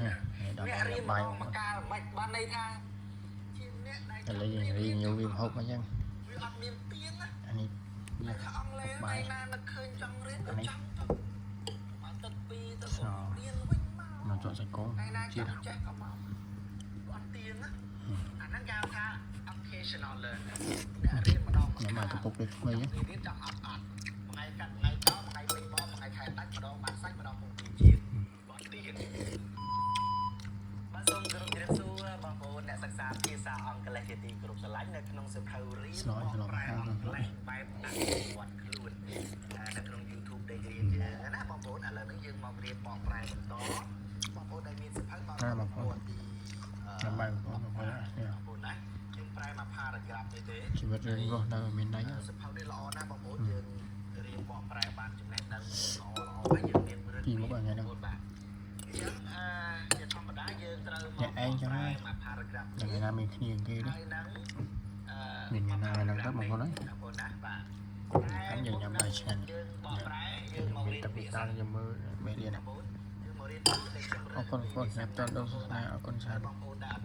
អ្នករៀនបាយមកកាលមិនបានន័យថាជាអ្នកដែលរៀនយកវាហូបអញ្ចឹងវាអត់មានទៀងណាអានេះវាអង់គ្លេសថ្ងៃណានឹកឃើញចង់រៀនក៏ចង់ទៅបានទឹក2ទៅរៀនវិញមកចុះសាច់គោជាតិចេះក៏មកអត់ទៀងណាអាហ្នឹងគេហៅថា occasional learner អ្នករៀនម្ដងខ្ញុំមកទៅពុកដូចថ្មីហ្នឹងរៀនចង់អត់ថ្ងៃកាត់ថ្ងៃតថ្ងៃវិញមកថ្ងៃខែដាច់ម្ដងបានសាច់ម្ដងពុកជាតិបាត់ទៀងបាទសូមគោរពជម្រាបសួរបងប្អូនអ្នកសិក្សាភាសាអង់គ្លេសជាទីគោរពស្រឡាញ់នៅក្នុងសៀវភៅរៀនប្រែអង់គ្លេសបែបអភិវឌ្ឍខ្លួននៅក្នុង YouTube ដែលរៀនណាបងប្អូនឥឡូវនេះយើងមករៀនបកប្រែបន្តបងប្អូនដែលមានសៀវភៅបងប្អូនទីចាំបាយបងប្អូនណាយើងប្រែមក paragraph ទេជីវិតរឿងរស់នៅមានន័យសៀវភៅនេះល្អណាស់បងប្អូនយើងរៀនបកប្រែបានចំណេះដឹងល្អហើយយើងមានរឿងពីមុខថ្ងៃហ្នឹងបាទជាធម្មតាយើងត្រូវមកឯងចឹងណា paragraph ថ្ងៃណាមានគ្នាគេនេះមានថ្ងៃណាហ្នឹងទៅបងប្អូនណាបាទខ្ញុំយើងញ៉ាំបាយឆ្ងាញ់យើងបកប្រែយើងមករៀនពីតាខ្ញុំមើលមេរៀនយើងមករៀនពីអរគុណអ្នកតើដល់សាសនាអរគុណច្រើន